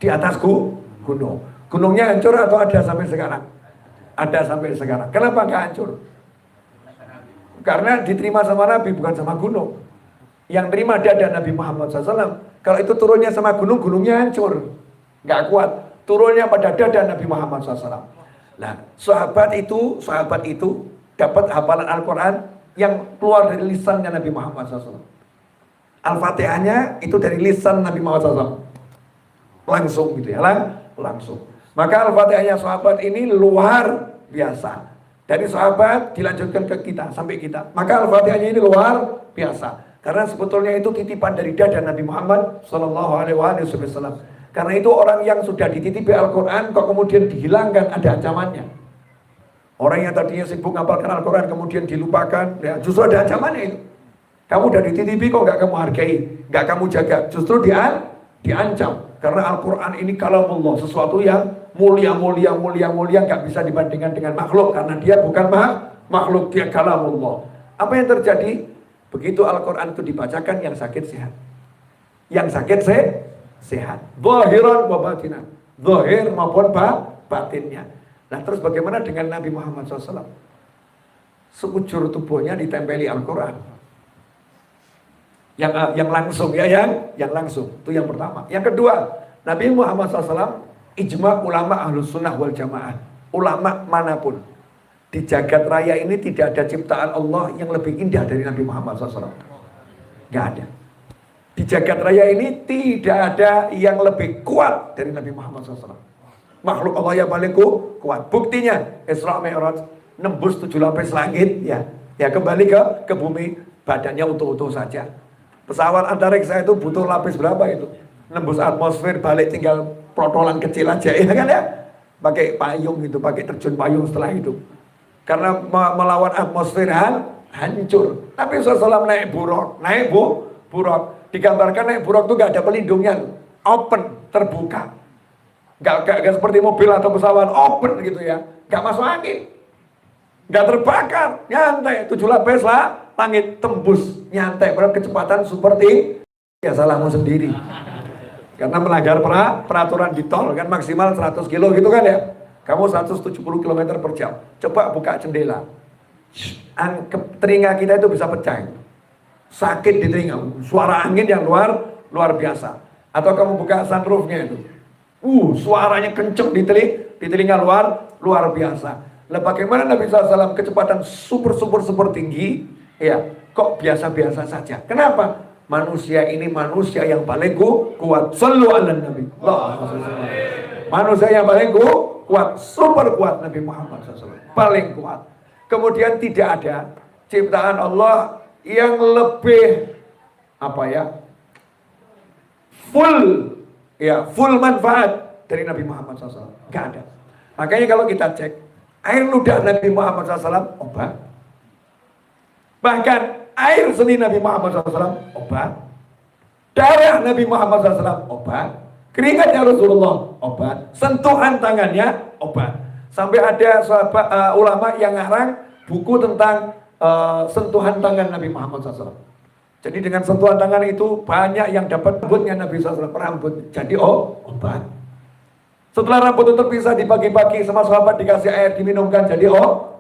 Speaker 1: Di atas gunung. Gunungnya hancur atau ada sampai sekarang? Ada sampai sekarang. Kenapa nggak hancur? Karena diterima sama Nabi, bukan sama gunung. Yang terima dada Nabi Muhammad SAW. Kalau itu turunnya sama gunung, gunungnya hancur. Nggak kuat. Turunnya pada dada Nabi Muhammad SAW. Nah, sahabat itu dapat hafalan Al-Quran yang keluar dari lisannya Nabi Muhammad SAW. Al-Fatihahnya itu dari lisan Nabi Muhammad SAW. Langsung gitu ya, langsung. Maka Al-Fatihahnya sahabat ini luar biasa. Dari sahabat dilanjutkan ke kita, sampai kita. Maka Al-Fatihahnya ini luar biasa. Karena sebetulnya itu titipan dari dada Nabi Muhammad SAW. Karena itu orang yang sudah dititipi Al-Quran, kok kemudian dihilangkan, ada ancamannya. Orang yang tadinya sibuk ngapalkan Al-Quran, kemudian dilupakan, ya justru ada ancamannya itu. Kamu udah dititipi kok gak kamu hargai, gak kamu jaga, justru diancam. Karena Al-Quran ini kalamullah, sesuatu yang mulia, gak bisa dibandingkan dengan makhluk. Karena dia bukan makhluk, dia kalamullah. Apa yang terjadi? Begitu Al-Quran itu dibacakan, yang sakit sehat. Yang sakit sehat. Zahiran wa batinan. Zahir maupun batinnya. Nah terus bagaimana dengan Nabi Muhammad SAW? Sekujur tubuhnya ditempeli Al-Quran. Yang langsung ya, yang langsung. Itu yang pertama. Yang kedua, Nabi Muhammad SAW ijma ulama ahlus sunnah wal jamaah. Ulama manapun di jagat raya ini tidak ada ciptaan Allah yang lebih indah dari Nabi Muhammad SAW. Gak ada. Di jagat raya ini tidak ada yang lebih kuat dari Nabi Muhammad SAW. Makhluk Allah yang paling kuat. Buktinya Isra Mi'raj nembus 7 lapis langit ya kembali ke bumi, badannya utuh-utuh saja. Pesawat antariksa itu butuh lapis berapa itu? Nembus atmosfer, balik tinggal protolan kecil aja ya kan ya. Pakai payung gitu, pakai terjun payung setelah itu. Karena melawan atmosfer hancur. Tapi SAW naik buruk. Digambarkan naik buruk itu gak ada pelindungnya. Open, terbuka. Gak seperti mobil atau pesawat open gitu ya. Gak masuk angin. Gak terbakar. Nyantai. 7 lapis lah. Langit tembus. Nyantai. Pada kecepatan seperti ya salahmu sendiri. Karena melanggar peraturan di tol kan maksimal 100 kilo gitu kan ya. Kamu 170 km per jam. Coba buka jendela. Telinga kita itu bisa pecah. Sakit di telinga. Suara angin yang luar biasa. Atau kamu buka sunroofnya itu. Suaranya kenceng di telinga luar biasa. Lah bagaimana Nabi SAW kecepatan super tinggi? Ya, kok biasa-biasa saja. Kenapa? Manusia ini manusia yang paling kuat. Shallu ala Nabi. Manusia yang paling kuat, super kuat Nabi Muhammad SAW. Paling kuat. Kemudian tidak ada ciptaan Allah yang lebih full manfaat dari Nabi Muhammad SAW. Gak ada. Makanya kalau kita cek air ludah Nabi Muhammad SAW obat. Bahkan air seni Nabi Muhammad SAW obat. Darah Nabi Muhammad SAW obat. Keringatnya Rasulullah obat. Sentuhan tangannya obat. Sampai ada sahabat ulama yang ngarang buku tentang sentuhan tangan Nabi Muhammad SAW. Jadi dengan sentuhan tangan itu banyak yang dapat rambutnya Nabi SAW. Rambut jadi obat. Setelah rambut itu terpisah dibagi-bagi sama sahabat dikasih air diminumkan jadi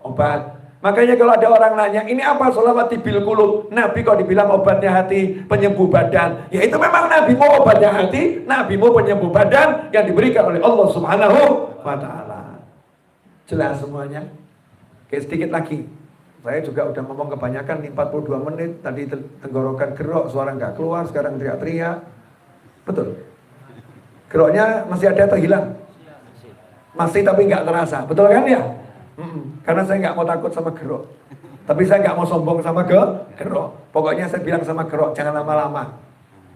Speaker 1: obat. Makanya kalau ada orang nanya, ini apa sholawat tibil qulub? Nabi kok dibilang obatnya hati, penyembuh badan. Ya itu memang Nabi mau obatnya hati, Nabi mau penyembuh badan yang diberikan oleh Allah Subhanahu wa ta'ala. Jelas semuanya? Oke, sedikit lagi. Saya juga udah ngomong kebanyakan nih 42 menit. Tadi tenggorokan gerok, suara nggak keluar, sekarang teriak-teriak. Betul? Geroknya masih ada atau hilang? Masih tapi nggak terasa. Betul kan ya? Karena saya nggak mau takut sama gerok. Tapi saya nggak mau sombong sama gerok. Pokoknya saya bilang sama gerok, jangan lama-lama.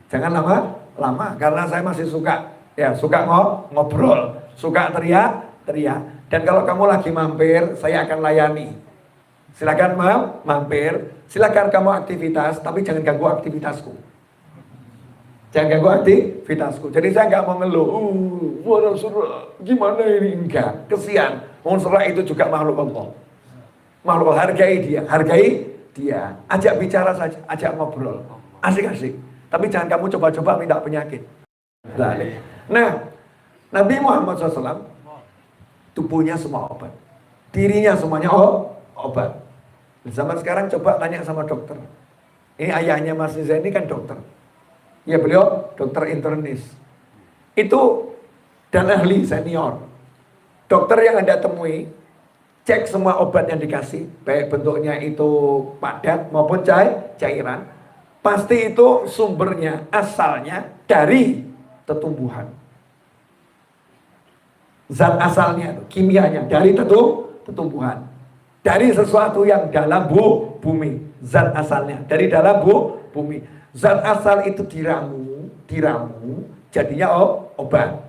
Speaker 1: Jangan lama-lama. Karena saya masih suka ngobrol. Suka teriak. Dan kalau kamu lagi mampir, saya akan layani. Silakan mampir. Silakan kamu aktivitas, tapi jangan ganggu aktivitasku. Jangan ganggu aktivitasku. Jadi saya nggak mau ngeluh. Rasulullah, gimana ini? Enggak. Kesian. Surah itu juga makhluk Allah. Makhluk Allah, hargai dia. Ajak bicara saja, ajak ngobrol. Asik-asik. Tapi jangan kamu coba-coba minta penyakit. Nah, Nabi Muhammad SAW tubuhnya semua obat. Dirinya semuanya obat. Zaman sekarang coba tanya sama dokter. Ini ayahnya Mas Niza ini kan dokter. Ya beliau dokter internis. Itu dan ahli senior. Dokter yang Anda temui, cek semua obat yang dikasih, baik bentuknya itu padat maupun cairan, pasti itu sumbernya, asalnya dari tumbuhan. Zat asalnya, kimianya dari tumbuhan. Dari sesuatu yang dalam bumi, zat asalnya dari dalam bumi. Zat asal itu diramu, jadinya obat.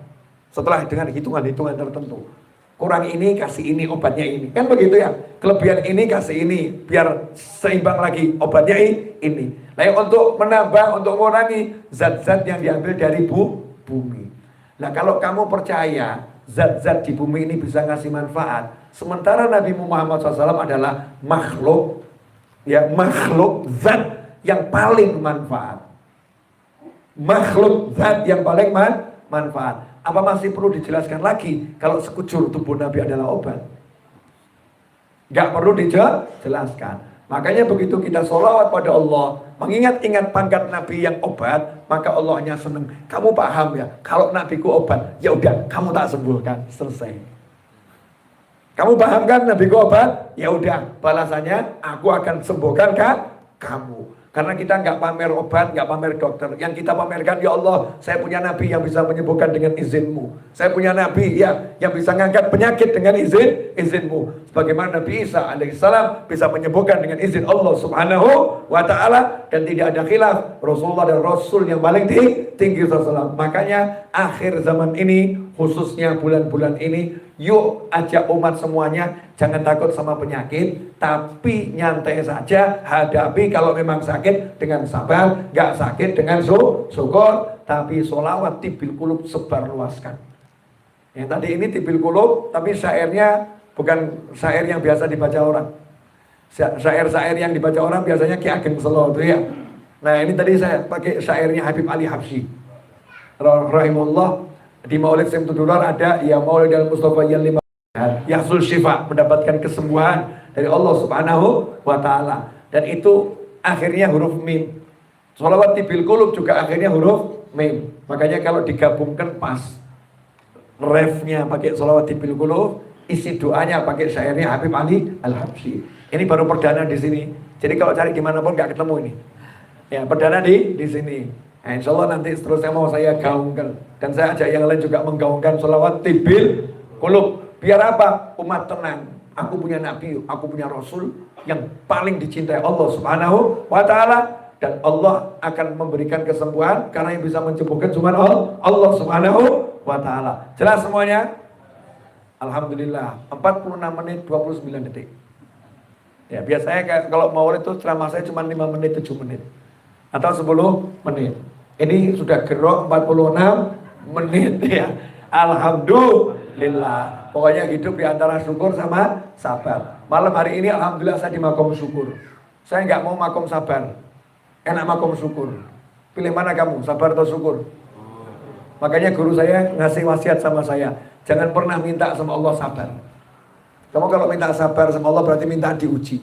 Speaker 1: Setelah dengan hitungan-hitungan tertentu. Kurang ini kasih ini, obatnya ini. Kan begitu ya. Kelebihan ini kasih ini, biar seimbang lagi obatnya ini. Nah, untuk menambah, untuk mengurangi zat-zat yang diambil dari bumi. Nah, kalau kamu percaya zat-zat di bumi ini bisa ngasih manfaat, sementara Nabi Muhammad SAW adalah makhluk zat yang paling manfaat. Makhluk zat yang paling manfaat. Apa masih perlu dijelaskan lagi kalau sekujur tubuh Nabi adalah obat? Gak perlu dijelaskan. Makanya begitu kita sholawat pada Allah, mengingat-ingat pangkat Nabi yang obat, maka Allahnya senang. Kamu paham ya, kalau Nabiku obat, ya udah kamu tak sembuhkan, selesai. Kamu paham kan Nabiku obat? Ya udah, balasannya aku akan sembuhkan kamu. Karena kita nggak pamer obat, nggak pamer dokter. Yang kita pamerkan, ya Allah, saya punya Nabi yang bisa menyembuhkan dengan izinmu. Saya punya Nabi ya, yang bisa ngangkat penyakit dengan izinmu. Sebagaimana Nabi Isa alaihissalam bisa menyembuhkan dengan izin Allah subhanahu wa ta'ala. Dan tidak ada khilaf, Rasulullah dan Rasul yang paling tinggi SAW. Makanya akhir zaman ini, khususnya bulan-bulan ini, yuk ajak umat semuanya, jangan takut sama penyakit, tapi nyantai saja, hadapi kalau memang sakit dengan sabar, gak sakit dengan syukur, tapi sholawat tibil kulub sebarluaskan. Yang tadi ini tibil kulub, tapi syairnya bukan syair yang biasa dibaca orang. Syair-syair yang dibaca orang biasanya Ki Ageng Selo itu ya. Nah ini tadi saya pakai syairnya Habib Ali Habsyi rahimahullah. Di Maulid Simtudular ada ya Maulid al-Mustafa yang 5 Yahsul Syifa, mendapatkan kesembuhan dari Allah subhanahu wa ta'ala. Dan itu akhirnya huruf mim. Sholawat tibil kulub juga akhirnya huruf mim. Makanya kalau digabungkan pas, refnya pakai sholawat tibil kulub, isi doanya pakai syairnya Habib Ali Al-Habsyi. Ini baru perdana di sini. Jadi kalau cari dimanapun nggak ketemu ini. Ya perdana di sini. Nah, insya Allah nanti seterusnya mau saya gaungkan. Dan saya ajak yang lain juga menggaungkan sholawat tibil kulub. Biar apa? Umat tenang. Aku punya Nabi, aku punya Rasul yang paling dicintai Allah subhanahu wa ta'ala. Dan Allah akan memberikan kesembuhan karena yang bisa menyembuhkan cuma Allah subhanahu wa ta'ala. Jelas semuanya? Alhamdulillah. 46 menit 29 detik. Ya biasanya kalau mau itu ceramah saya cuma 5 menit 7 menit. Atau 10 menit. Ini sudah gerok 46 menit ya. Alhamdulillah. Pokoknya hidup di antara syukur sama sabar. Malam hari ini alhamdulillah saya di makom syukur. Saya nggak mau makom sabar. Enak makom syukur. Pilih mana kamu, sabar atau syukur? Makanya guru saya ngasih wasiat sama saya. Jangan pernah minta sama Allah sabar. Kamu kalau minta sabar sama Allah berarti minta diuji.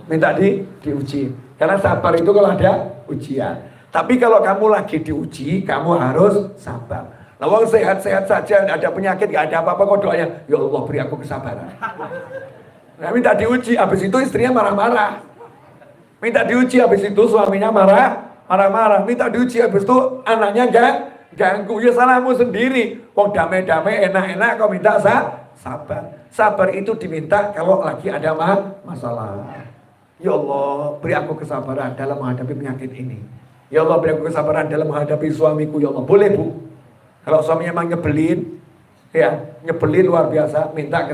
Speaker 1: Minta diuji. Karena sabar itu kalau ada ujian. Tapi kalau kamu lagi diuji, kamu harus sabar. Nah, wong sehat-sehat saja, tidak ada penyakit, tidak ada apa-apa, kok doanya, ya Allah beri aku kesabaran. Nah, minta diuji, habis itu istrinya marah-marah. Minta diuji, habis itu suaminya marah-marah. Minta diuji, habis itu anaknya ganggu. Ya salahmu sendiri. Kok damai-damai, enak-enak, kok minta sabar. Sabar itu diminta kalau lagi ada masalah. Ya Allah, beri aku kesabaran dalam menghadapi penyakit ini. Ya Allah, beri aku kesabaran dalam menghadapi suamiku. Ya Allah, boleh bu. Kalau suaminya emang nyebelin, ya nyebelin luar biasa, minta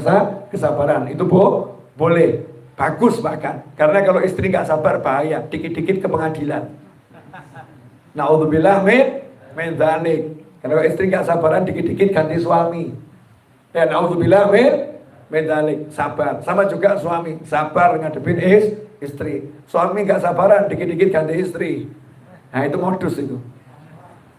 Speaker 1: kesabaran. Itu bu, boleh. Bagus bahkan. Karena kalau istri nggak sabar bahaya. Dikit-dikit ke pengadilan. Na'udzubillah min dzalik. Kalau istri nggak sabaran, dikit-dikit ganti suami. Ya na'udzubillah min dzalik. Sabar. Sama juga suami. Sabar ngadepin istri. Suami nggak sabaran, dikit-dikit ganti istri. Nah itu modus itu.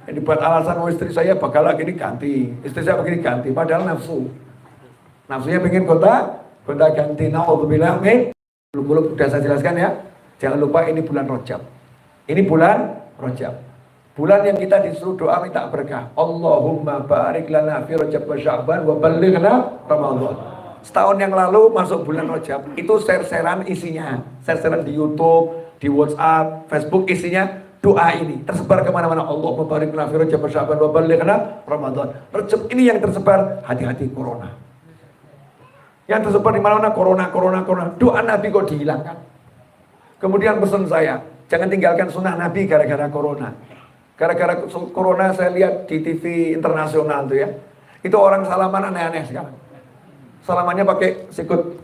Speaker 1: Ini buat alasan istri saya bakal lagi ganti, istri saya begini ganti, padahal nafsunya pengen gonta ganti. Na'udzubillah min. Belum sudah saya jelaskan ya. Jangan lupa ini bulan Rajab. Ini bulan Rajab. Bulan yang kita disuruh doa minta berkah. Allahumma barik lana fi Rajab wa Sya'ban wa ballighna Ramadan. Setahun yang lalu masuk bulan Rajab, itu share-sharean isinya, share-sharean di YouTube, di WhatsApp, Facebook isinya doa ini tersebar kemana-mana. Allahumma barik lana fi Rajab wa Sya'ban wa ballighna Ramadan. Rajab ini yang tersebar, hati-hati corona. Yang tersebar di mana-mana corona. Doa Nabi kok dihilangkan. Kemudian pesan saya, jangan tinggalkan sunnah Nabi gara-gara corona. Gara-gara corona saya lihat di TV internasional tuh ya. Itu orang salaman aneh-aneh sekarang. Salamannya pakai sikut.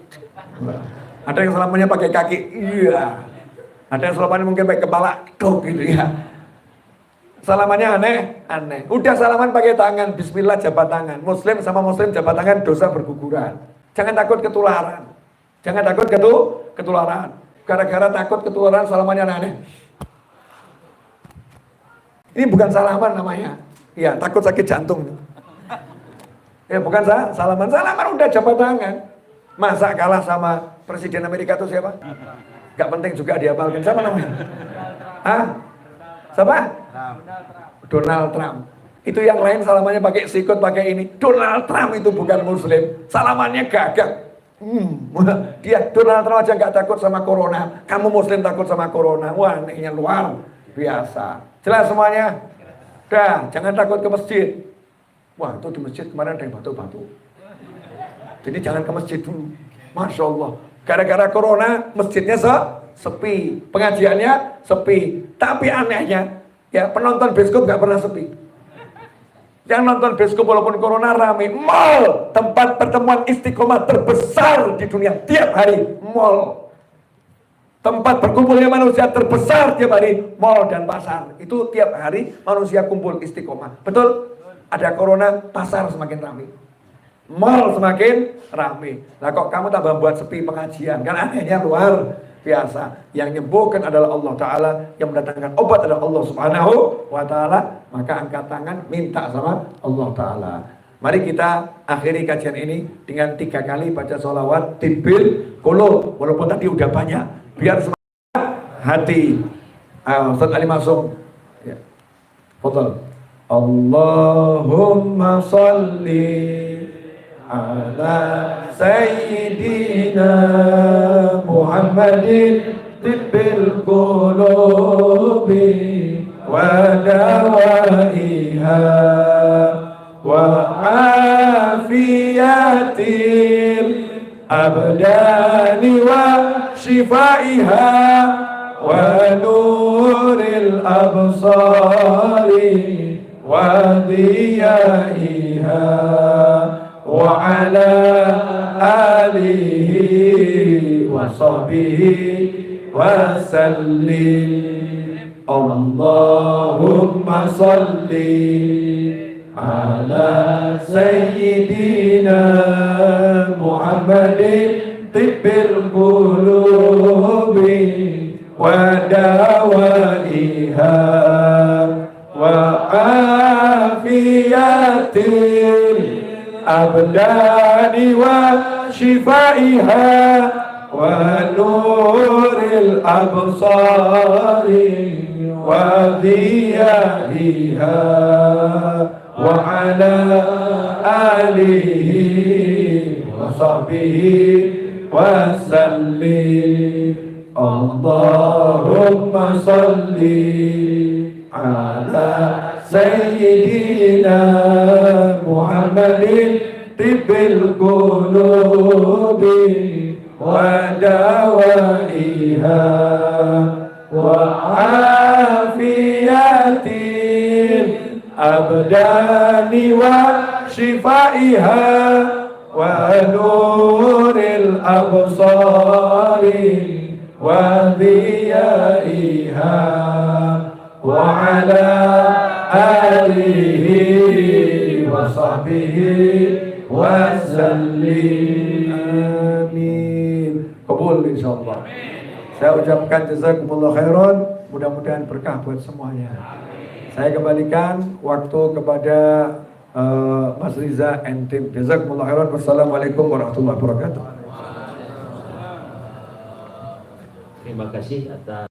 Speaker 1: Ada yang salamannya pakai kaki. Iya. Ada yang salamannya mungkin pakai kepala. Dok gitu ya. Salamannya aneh. Udah salaman pakai tangan. Bismillah jabat tangan. Muslim sama muslim jabat tangan dosa berguguran. Jangan takut ketularan. Ketularan. Gara-gara takut ketularan salamannya aneh. Ini bukan salaman namanya. Ya, takut sakit jantung. Ya, bukan salaman. Salaman udah jabat tangan. Masa kalah sama Presiden Amerika itu siapa? Gak penting juga dihafalkan. Siapa namanya? Hah? Siapa? Donald Trump. Itu yang lain salamannya pakai sikut, pakai ini. Donald Trump itu bukan muslim. Salamannya gagah. Dia Donald Trump aja nggak takut sama corona. Kamu muslim takut sama corona. Wah, anehnya luar biasa. Jelas semuanya? Dah, jangan takut ke masjid. Wah, itu di masjid kemarin ada yang batu-batu. Jadi jangan ke masjid dulu. Masya Allah. Gara-gara corona, masjidnya sepi. Pengajiannya sepi. Tapi anehnya, ya penonton bioskop nggak pernah sepi. Yang nonton bioskop walaupun corona rame. Mall, tempat pertemuan istiqomah terbesar di dunia tiap hari. Mall. Tempat berkumpulnya manusia terbesar tiap hari. Mall dan pasar. Itu tiap hari manusia kumpul istiqomah. Betul? Ada corona, pasar semakin rame. Mall semakin rame. Nah kok kamu tambah buat sepi pengajian? Kan anehnya luar biasa. Yang menyembuhkan adalah Allah Ta'ala, yang mendatangkan obat adalah Allah Subhanahu wa Ta'ala. Maka angkat tangan, minta sama Allah Ta'ala. Mari kita akhiri kajian ini dengan 3 kali baca sholawat tibbil qulub. Walaupun tadi udah banyak, biar semangat hati. Ustaz Ali Masum ya. Fadhal. Allahumma sholli ala sayyidina Muhammadin tibbil qulubi wa dawaiha wa afiyatil abdani wa shifaiha wa nuril absari wa diyaiha wa ala alihi wa sahbihi wa sallim. Allahumma salli ala sayyidina Muhammadin tibbil qulubi wa dawaiha wa afiyatil abdani wa shifaiha wa nuril absari wa diyaiha wa ala alihi wa sahbihi wa sallim. Allahumma salli ala sayyidina Muhammadin tibbil qulubi wa dawaiha wa afiyatil abdani wa shifaiha wa nuril absari wa diyaiha wa ala alihi wa sahbihi wa sallim. Amin. Kabul insyaallah. Saya ucapkan jazakumullah khairan, mudah-mudahan berkah buat semuanya. Saya kembalikan waktu kepada Mas Riza and tim. Jazakumullah khairan. Wassalamualaikum warahmatullahi wabarakatuh.
Speaker 2: Terima kasih atas